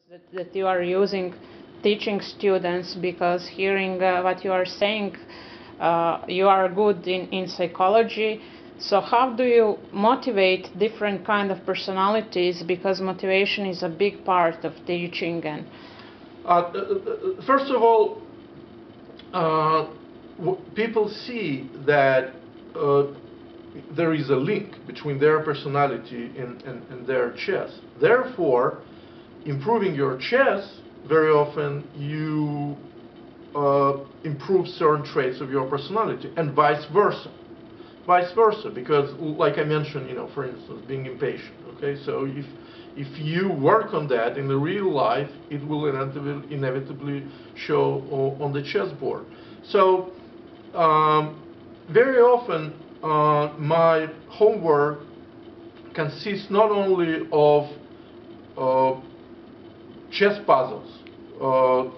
that you are using teaching students, because hearing what you are saying, you are good in psychology. So how do you motivate different kind of personalities, because motivation is a big part of teaching? And first of all, people see that there is a link between their personality and their chess. Therefore, improving your chess, very often you improve certain traits of your personality, and vice versa. Vice versa, because like I mentioned, for instance, being impatient. Okay, so if you work on that in the real life, it will inevitably show on the chessboard. So very often my homework consists not only of chess puzzles,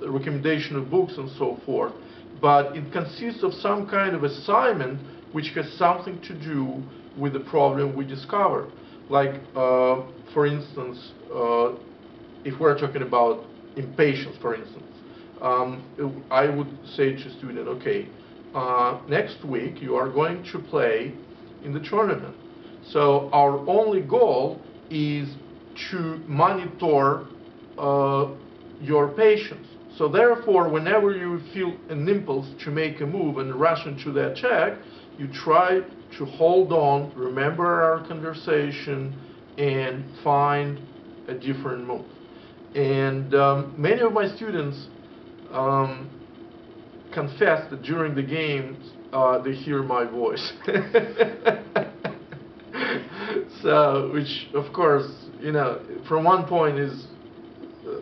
recommendation of books and so forth, but it consists of some kind of assignment which has something to do with the problem we discover. Like, for instance, if we're talking about impatience, for instance, I would say to a student, okay, next week you are going to play in the tournament. So our only goal is to monitor your patience. So therefore, whenever you feel an impulse to make a move and rush into the attack, you try to hold on, remember our conversation, and find a different move. And many of my students confess that during the games they hear my voice. So, which of course, from one point is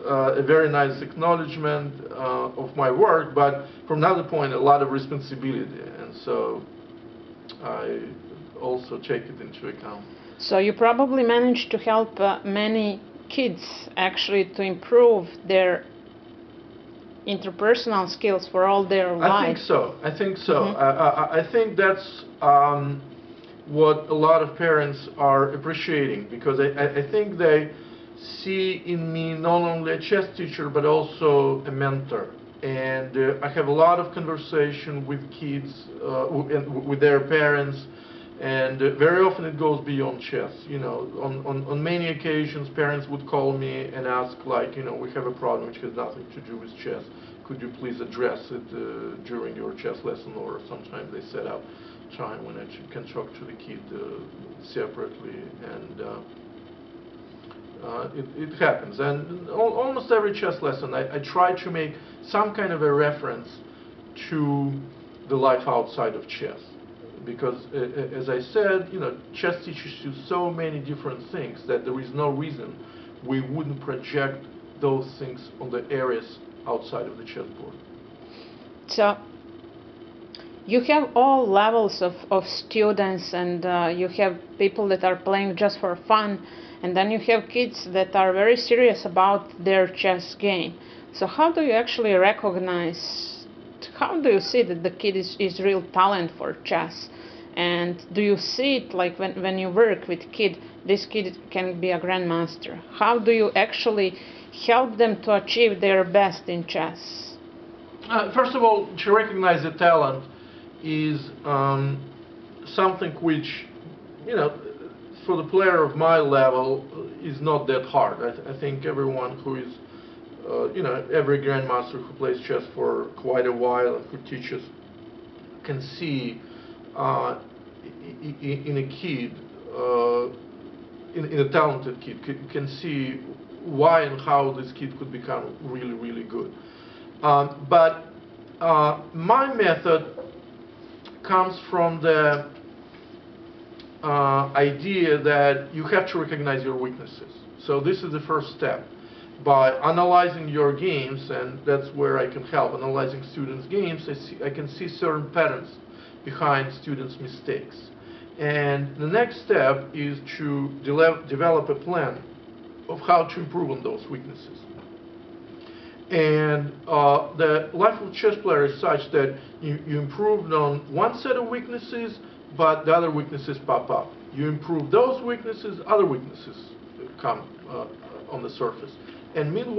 a very nice acknowledgement of my work, but from another point, a lot of responsibility, and so I also take it into account. so you probably managed to help many kids actually to improve their interpersonal skills for all their life. I think so. Mm-hmm. I think that's what a lot of parents are appreciating, because I think they see in me not only a chess teacher but also a mentor. And I have a lot of conversation with kids, with their parents, and very often it goes beyond chess. On many occasions, parents would call me and ask, like, we have a problem which has nothing to do with chess. Could you please address it during your chess lesson? Or sometimes they set up time when I can talk to the kid separately, and it happens. And almost every chess lesson, I try to make some kind of a reference to the life outside of chess. Because, as I said, chess teaches you so many different things that there is no reason we wouldn't project those things on the areas outside of the chessboard. So you have all levels of students, and you have people that are playing just for fun, and then you have kids that are very serious about their chess game. So how do you actually recognize, how do you see that the kid is real talent for chess? And do you see it like when you work with kid, this kid can be a grandmaster? How do you actually help them to achieve their best in chess? First of all, to recognize the talent is something which, for the player of my level, is not that hard. I think everyone who is, every grandmaster who plays chess for quite a while and who teaches can see in a kid, in a talented kid, can see why and how this kid could become really, really good. But my method comes from the idea that you have to recognize your weaknesses. So this is the first step. By analyzing your games, and that's where I can help, analyzing students' games, I can see certain patterns behind students' mistakes. And the next step is to develop a plan of how to improve on those weaknesses. And the life of a chess player is such that you improved on one set of weaknesses, but the other weaknesses pop up. You improve those weaknesses, other weaknesses come on the surface. And meanwhile,